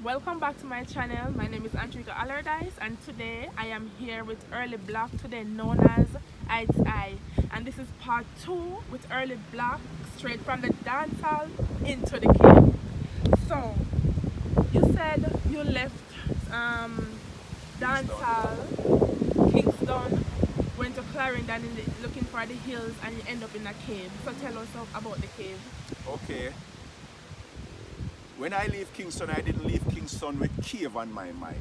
Welcome back to my channel. My name is Antrika Allardyce and today I am here with Early Block, today known as Eye to Eye. And this is part 2 with Early Block, straight from the dance hall into the cave. So, you said you left dance hall, Kingston, went to Clarendon looking for the hills and you end up in a cave. So tell us about the cave. Okay. When I leave Kingston, I didn't leave Kingston with cave on my mind.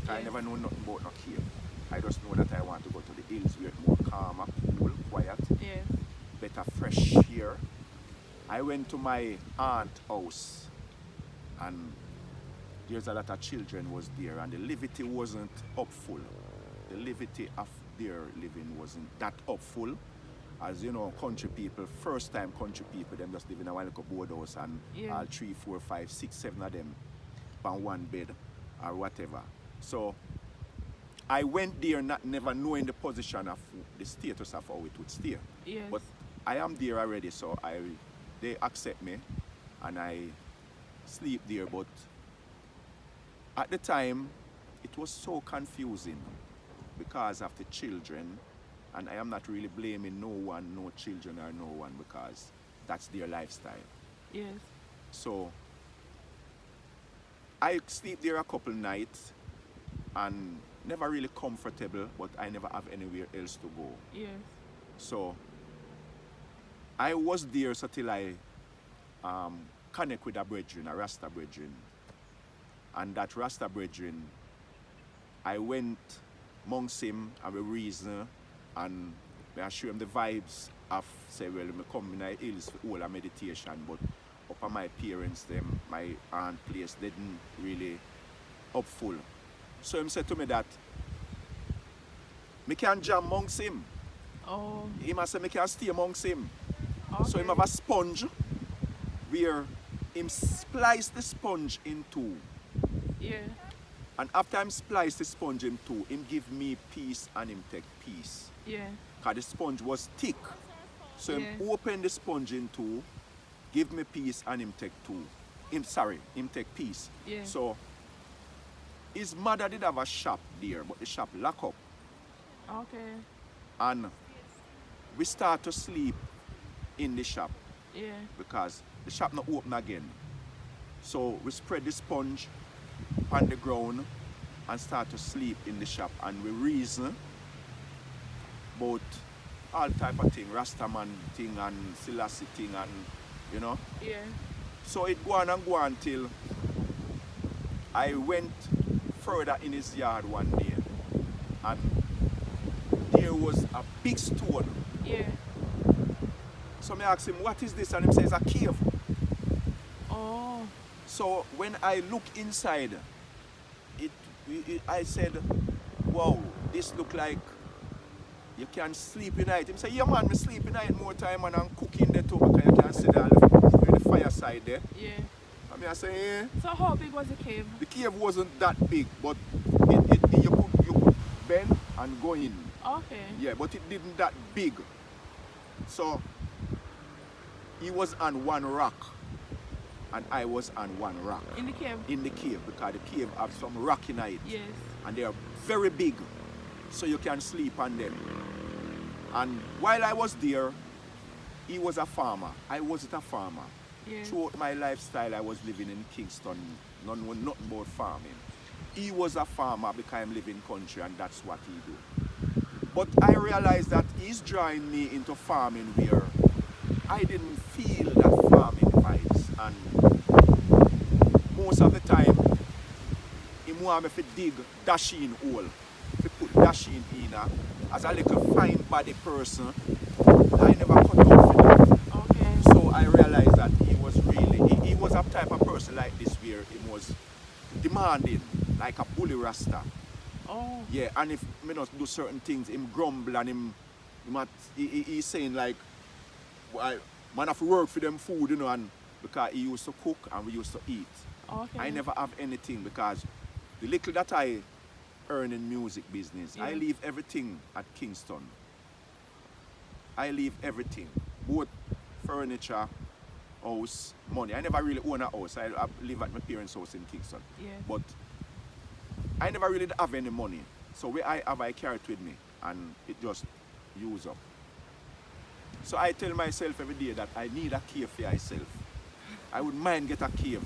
I Yes. never know nothing about no cave. I just know that I want to go to the hills where it's more calmer, cool, quiet, Yes. better fresh air. I went to my aunt's house and there's a lot of children was there and the levity wasn't up full. The levity of their living wasn't that up full. As you know, country people, first time country people, them just live in a little board house and Yeah. all 3, 4, 5, 6, 7 of them on one bed or whatever. So I went there not never knowing the position of the status of how it would stay. Yes. But I am there already, so they accept me and I sleep there. But at the time, it was so confusing because of the children, and I am not really blaming no one, no children or no one, because that's their lifestyle. Yes. So I sleep there a couple nights and never really comfortable, but I never have anywhere else to go. Yes. So I was there so till I connect with a brethren, a Rasta brethren. And that Rasta brethren, I went amongst him and we reason and I show him the vibes of say, well, I come in the hills for all a meditation, but up on my parents, them, my aunt place didn't really up full. So him said to me that me can jam amongst him. Oh. He must say me can stay amongst him. Okay. So him have a sponge where him splice the sponge in two. Yeah. And after him splice the sponge in two, him give me piece and him take piece. Yeah. Because the sponge was thick. So him Yeah. open the sponge in two, give me piece and him take two. Him take piece. Yeah. So his mother did have a shop there, but the shop lock up. Okay. And we start to sleep in the shop Yeah. because the shop not open again. So we spread the sponge on the ground and start to sleep in the shop and we reason about all type of thing, Rastaman thing and Selassie thing and you know. Yeah. So it go on till I went further in his yard one day and there was a big stone. Yeah. So I asked him, what is this? And he says, a cave. Oh. So when I look inside, I said, wow, this look like you can sleep in night. He said, yeah man, me sleep in night more time and I'm cooking there too because you can see the fireside there. Yeah. I say, yeah. So how big was the cave? The cave wasn't that big, but you could bend and go in. Okay. Yeah, but it didn't that big. So he was on one rock and I was on one rock. In the cave? In the cave, because the cave have some rock in it. Yes. And they are very big, so you can sleep on them. And while I was there, he was a farmer. I wasn't a farmer. Yeah. Throughout my lifestyle, I was living in Kingston, nothing about farming. He was a farmer because I'm living country and that's what he do. But I realized that he's drawing me into farming where I didn't feel that farming vibes. And most of the time, he want me to dig dashing hole, to put dashing in as a little fine body person. I never cut out for that. Okay. So I realized that he was a type of person like this where he was demanding, like a bully rasta. Oh. Yeah, and if me not do certain things, him grumble and he's saying like, man have to work for them food, you know, and because he used to cook and we used to eat. Okay. I never have anything because the little that I earn in music business, I Yeah. leave everything at Kingston. I leave everything, both furniture, house money. I never really own a house. I live at my parents' house in Kingston. Yeah. But I never really have any money. So where I have, I carry it with me, and it just use up. So I tell myself every day that I need a cave for myself. I would mind get a cave.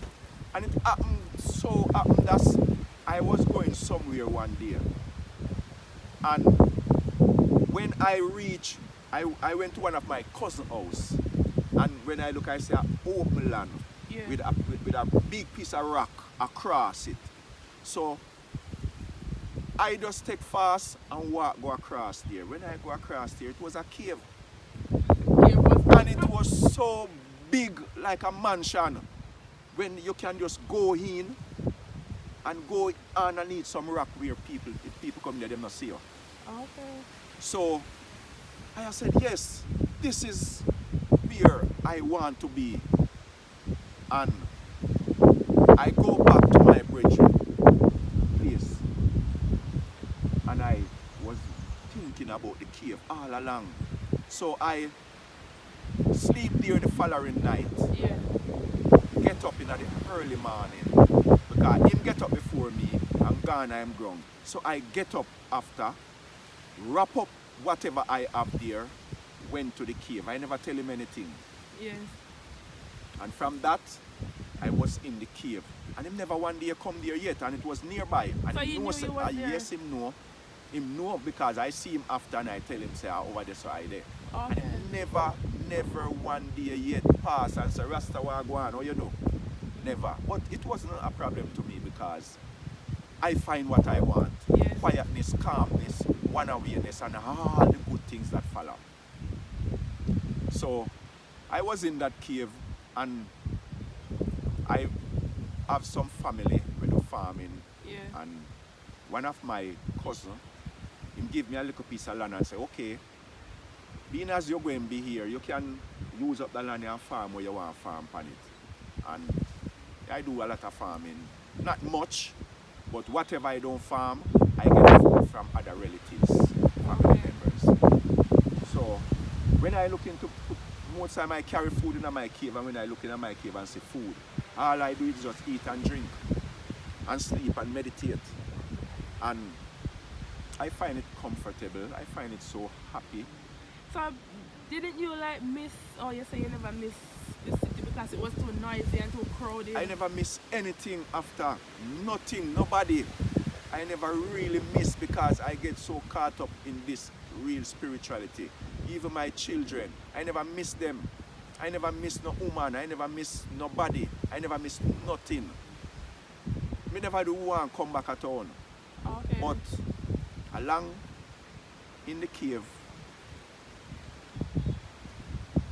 And it happened that I was going somewhere one day. And when I reached, I went to one of my cousin's house. And when I look, I see an open land with a big piece of rock across it. So I just take fast and go across there. When I go across there, it was a cave. And it was so big, like a mansion. When you can just go in and go underneath some rock where if people come there, they not see you. Okay. So I said, yes, this is where I want to be. And I go back to my brethren place. And I was thinking about the cave all along. So I sleep there the following night. Yeah. Get up in the early morning. Because him get up before me and gone I'm ground. So I get up after, wrap up whatever I have there, went to the cave. I never tell him anything. Yes. And from that, I was in the cave. And him never one day come there yet, and it was nearby. And So he you knows, knew you was there? yes, him know. Him know because I see him after and I tell him, say, over there, so I there. Okay. And never one day yet pass and say, Rasta Wagwan, or you know. Never. But it wasn't a problem to me because I find what I want. Yes. Quietness, calmness, one awareness, and all the good things that follow. So I was in that cave, and I have some family with the farming. Yeah. And one of my cousin, him give me a little piece of land and say, okay, being as you're going to be here, you can use up the land and farm where you want to farm on it. And I do a lot of farming. Not much, but whatever I don't farm, I get food from other relatives, family members. So when I look into, most time I carry food in my cave, and when I look in my cave and see food, all I do is just eat and drink and sleep and meditate. And I find it comfortable. I find it so happy. So didn't you like miss, or you say you never miss the city because it was too noisy and too crowded? I never miss anything after. Nothing, nobody. I never really miss because I get so caught up in this real spirituality. Even my children, I never miss them. I never miss no woman. I never miss nobody. I never miss nothing. Me never do want to come back at all. Okay. But along in the cave,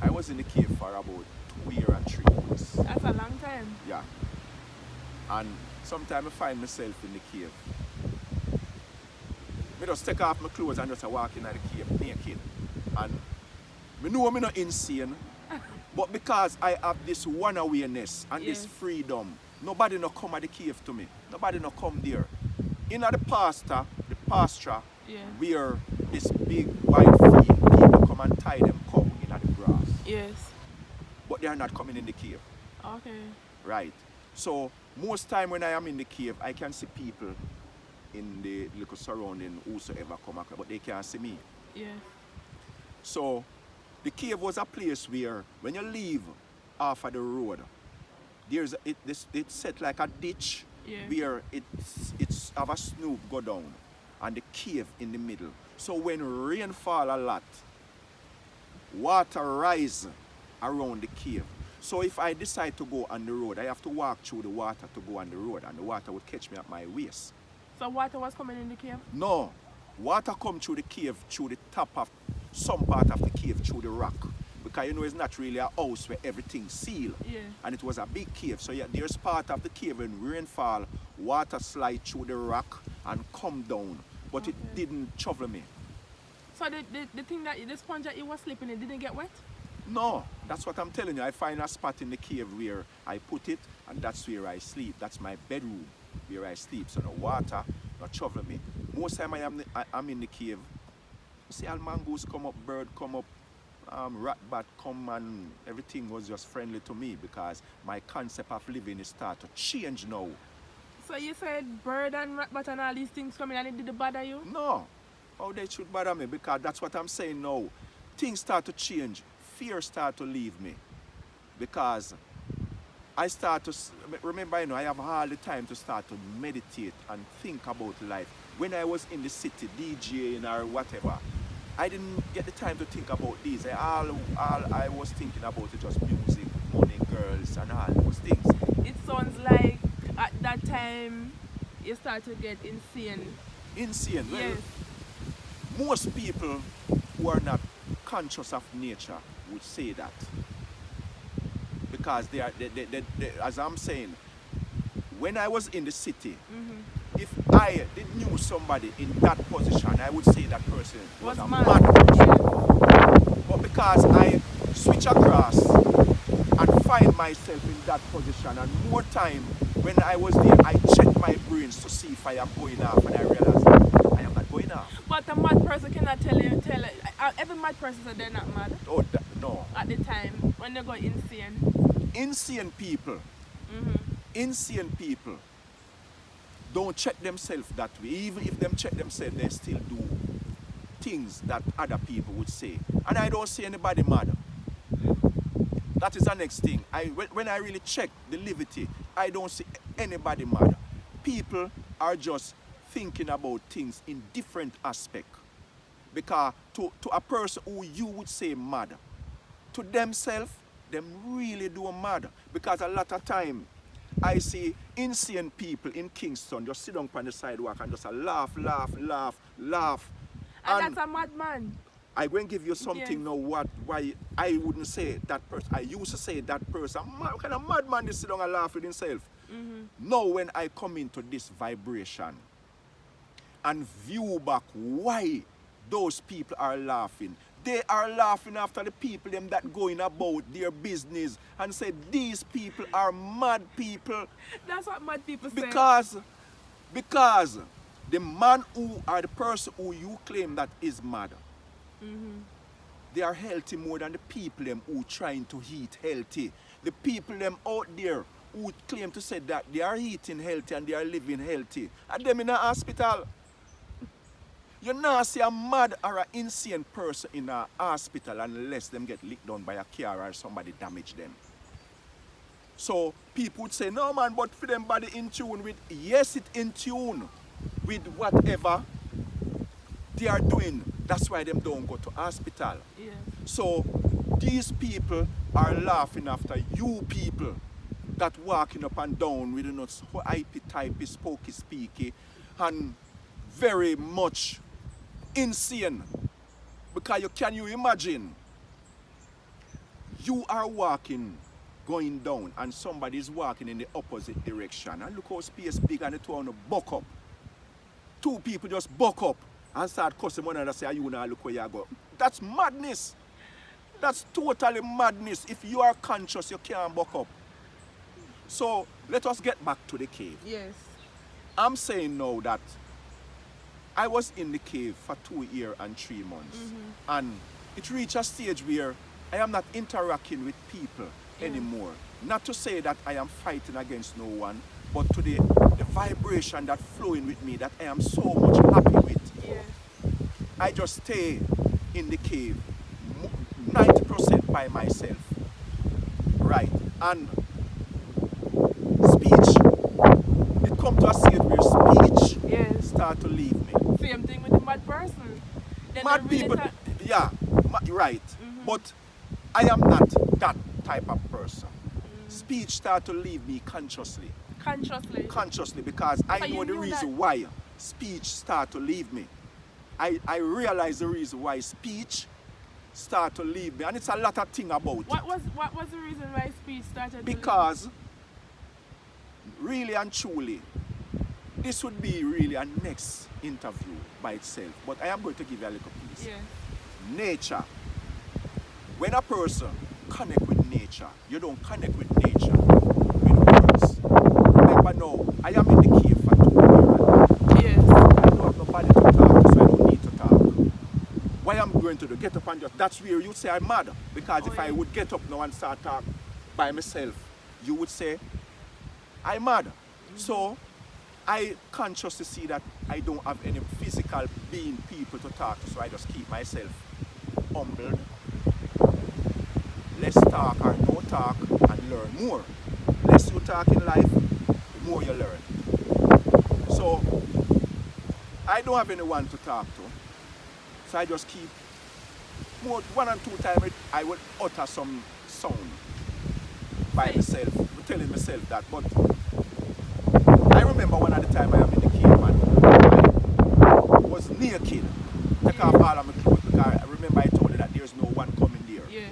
I was in the cave for about 2 years and 3 months. That's a long time. Yeah. And sometimes I find myself in the cave. I just take off my clothes and just walk in the cave naked. And I know I'm not insane, but because I have this one awareness and this freedom, nobody no come at the cave to me. Nobody no come there. In the pasture, where this big white field, people come and tie them cow in the grass. Yes. But they are not coming in the cave. Okay. Right. So most time when I am in the cave, I can see people in the little surrounding whosoever come across, but they can't see me. Yeah. So the cave was a place where when you leave off of the road, it's set like a ditch where it's have a snoop go down and the cave in the middle. So when rain fall a lot, water rise around the cave. So if I decide to go on the road, I have to walk through the water to go on the road, and the water would catch me at my waist. So water was coming in the cave? No. Water come through the cave, through the top of some part of the cave, through the rock. Because you know it's not really a house where everything's sealed. Yeah. And it was a big cave. So yeah, there's part of the cave when rainfall, water slide through the rock and come down. But it didn't trouble me. So the thing that the sponge that you were sleeping in didn't get wet? No, that's what I'm telling you. I find a spot in the cave where I put it, and that's where I sleep. That's my bedroom where I sleep. So no water, no trouble me. Most time I'm in the cave, see all mongoose come up, bird come up, rat bat come and everything was just friendly to me because my concept of living is start to change now. So you said bird and rat bat and all these things coming and it did bother you? No, how they should bother me because that's what I'm saying now. Things start to change, fear start to leave me because I start to remember, I have all the time to start to meditate and think about life. When I was in the city DJing or whatever, I didn't get the time to think about these. All I was thinking about is just music, money, girls, and all those things. It sounds like at that time you start to get insane. Insane. Well, Yes. most people who are not conscious of nature would say that because as I'm saying, when I was in the city, if I did knew somebody in that position, I would say that person was a mad. mad person. But because I switch across and find myself in that position, and more time when I was there, I check my brains to see if I am going off, and I realize I am not going off. But a mad person cannot tell every mad person said they're not mad Oh, no. at the time when they go insane. Insane people, insane people don't check themselves that way. Even if them check themselves, they still do things that other people would say. And I don't see anybody mad. That is the next thing. When I really check the levity, I don't see anybody mad. People are just thinking about things in different aspects. Because to a person who you would say mad, to themselves, them really do mad. Because a lot of time, I see insane people in Kingston just sit down on the sidewalk and just laugh. And that's a madman. I'm going to give you something Yes. now why I wouldn't say that person. I used to say that person, what kind of madman is sit down and laugh with himself? Now when I come into this vibration and view back why those people are laughing, they are laughing after the people them that going about their business and say these people are mad people That's what mad people say. because the man who or the person who you claim that is mad, they are healthy more than the people them who trying to eat healthy. The people them out there who claim to say that they are eating healthy and they are living healthy, and them in a hospital. You not see a mad or an insane person in a hospital unless them get licked down by a car or somebody damage them. So people would say, no man, but for them body in tune with, yes, it in tune with whatever they are doing. That's why them don't go to hospital. Yeah. So these people are laughing after you people that walking up and down with hypey typey, spooky speaky, and very much insane. Because can you imagine? You are walking, going down, and somebody is walking in the opposite direction. And look how space big and the two on the buck up. Two people just buck up and start cussing one another, say, you now look where you go. That's madness. That's totally madness. If you are conscious, you can't buck up. So let us get back to the cave. Yes. I'm saying now that I was in the cave for 2 years and 3 months. And it reached a stage where I am not interacting with people anymore. Not to say that I am fighting against no one, but to the vibration that flowing with me that I am so much happy with. Yeah. I just stay in the cave 90% by myself. Right. And speech, it come to a stage where speech Yes. start to leave me. Same thing with the mad person. Then Mad they really people, yeah, right. But I am not that type of person. Speech start to leave me consciously. Consciously, because I So know you the knew reason that- why speech start to leave me. I realize the reason why speech start to leave me, and it's a lot of thing about it. What was the reason why speech started? to Because really and truly, this would be really a next interview by itself. But I am going to give you a little piece. leave? Yeah. Nature. When a person connect with nature, you don't connect with nature with words. Remember now, I am in the cave for 2 years. Yes. I don't have nobody to talk to, so I don't need to talk. Why I'm going going to do? Get up and just, that's where you'd say I'm mad. Because Oh, if I yeah. would get up now and start talk by myself, you would say I'm mad. So I consciously see that I don't have any physical being people to talk to, so I just keep myself humbled. Less talk or no talk and learn more. Less you talk in life, the more you learn. So I don't have anyone to talk to. So I just keep more one and two times I would utter some sound by myself, telling myself that. But I remember one at the time I am in the cave and I was naked. Take off all of my clothes because I remember I told you that there's no one coming there. Yeah.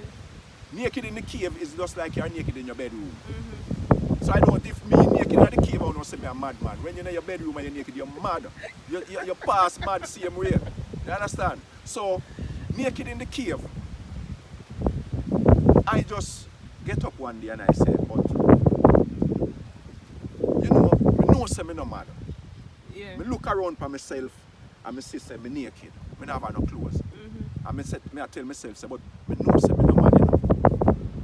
Naked in the cave is just like you're naked in your bedroom. Mm-hmm. So I don't, if me naked in the cave, I don't say me a madman. When you're in your bedroom and you're naked, you're mad. You pass mad same way. You understand? So, naked in the cave, I just get up one day and I say, but, you know, I know say me no mad. Yeah. I look around for myself and I see say me naked. I don't have no clothes. Mm-hmm. And I tell myself, say, but I know say me no mad, you know.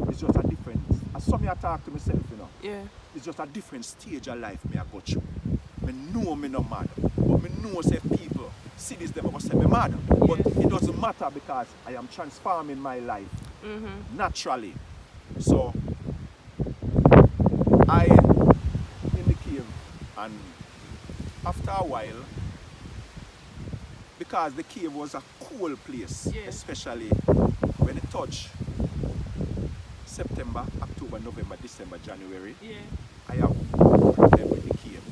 It's just a different, as some I talk to myself, you know. Yeah. It's just a different stage of life me I go through. I know me no mad, but I know say people see this them go say me mad. But it doesn't matter because I am transforming my life naturally. So I in the cave and after a while, because the cave was a cool place, especially when it touched September, October, November, December, January. Yeah. I have them with the cave.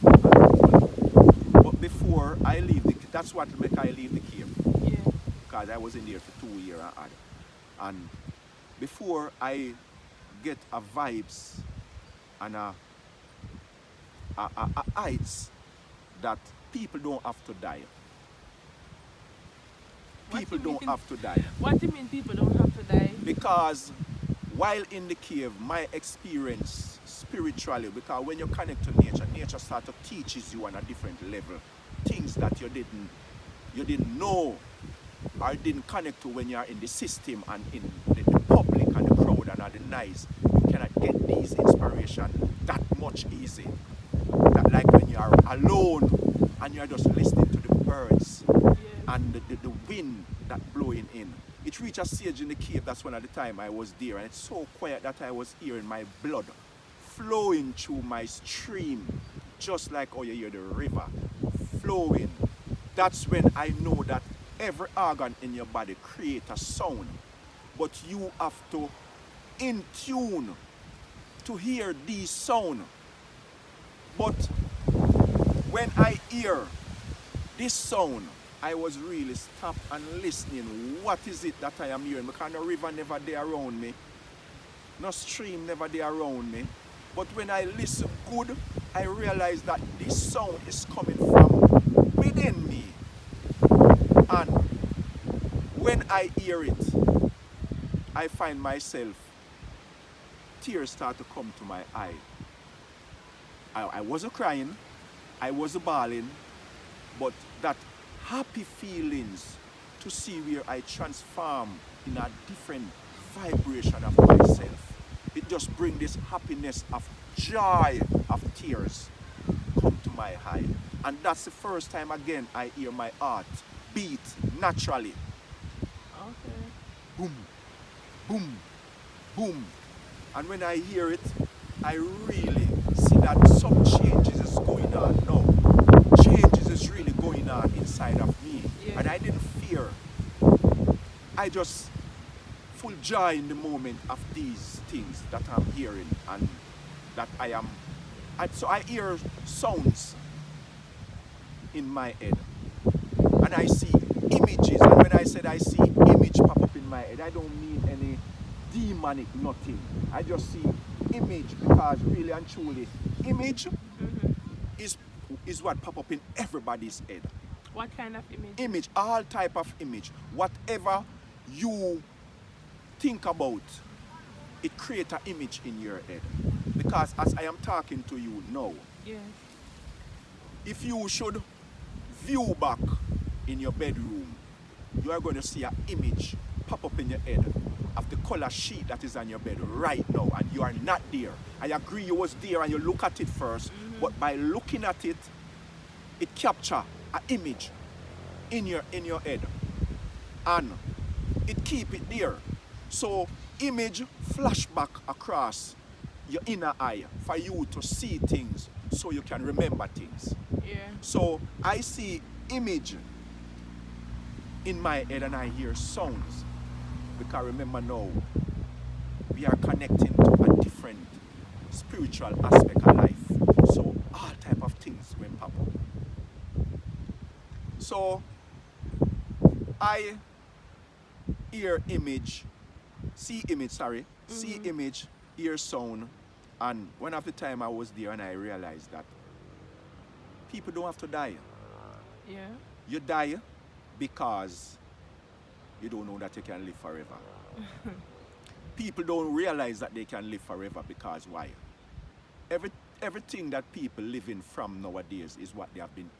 But before I leave that's what make I leave the cave. Yeah. Because I was in there for 2 years and odd. And before I get a vibes and a heights that people don't have to die. People don't have to die. What do you mean people don't have to die? Because while in the cave, my experience spiritually, because when you connect to nature, nature starts to teaches you on a different level. Things that you didn't know or didn't connect to when you're in the system and in the public and the crowd and all the noise. You cannot get these inspiration that much easy. That like when you're alone and you're just listening to the birds and the wind that blowing in. It reached a stage in the cave, that's one of the time I was there, and it's so quiet that I was hearing my blood flowing through my stream, just like how you hear the river flowing. That's when I know that every organ in your body creates a sound, but you have to in tune to hear these sound. But when I hear this sound, I was really stopped and listening. What is it that I am hearing? Because no river never there around me. No stream never there around me. But when I listen good, I realize that this sound is coming from within me. And when I hear it, I find myself, tears start to come to my eye. I wasn't crying, I wasn't bawling, but that happy feelings to see where I transform in a different vibration of myself. It just brings this happiness of joy of tears come to my eye. And that's the first time again I hear my heart beat naturally. Okay. Boom, boom, boom. And when I hear it, I really see that some changes is going on now. Changes is really going on inside of me. Yeah. And I didn't fear. I just full joy in the moment of these things that I'm hearing and that I am. And so I hear sounds in my head. And I see images. And when I said I see image pop up in my head, I don't mean any demonic nothing. I just see image because really and truly, image is what pop up in everybody's head. What kind of image? Image, all type of image. Whatever you think about, it creates an image in your head. Because as I am talking to you now, Yes. if you should view back in your bedroom, you are going to see an image your head of the color sheet that is on your bed right now, and you are not there. I agree you was there and you look at it first, but by looking at it, it capture an image in your head, and it keep it there. So image flashback across your inner eye for you to see things so you can remember things. Yeah. So I see image in my head and I hear sounds, because remember now we are connecting to a different spiritual aspect of life. So all type of things will pop up. So I hear image, see image, see image, hear sound, and one of the time I was there and I realized that people don't have to die. Yeah. You die because you don't know that you can live forever. People don't realize that they can live forever because why? Everything that people living from nowadays is what they have been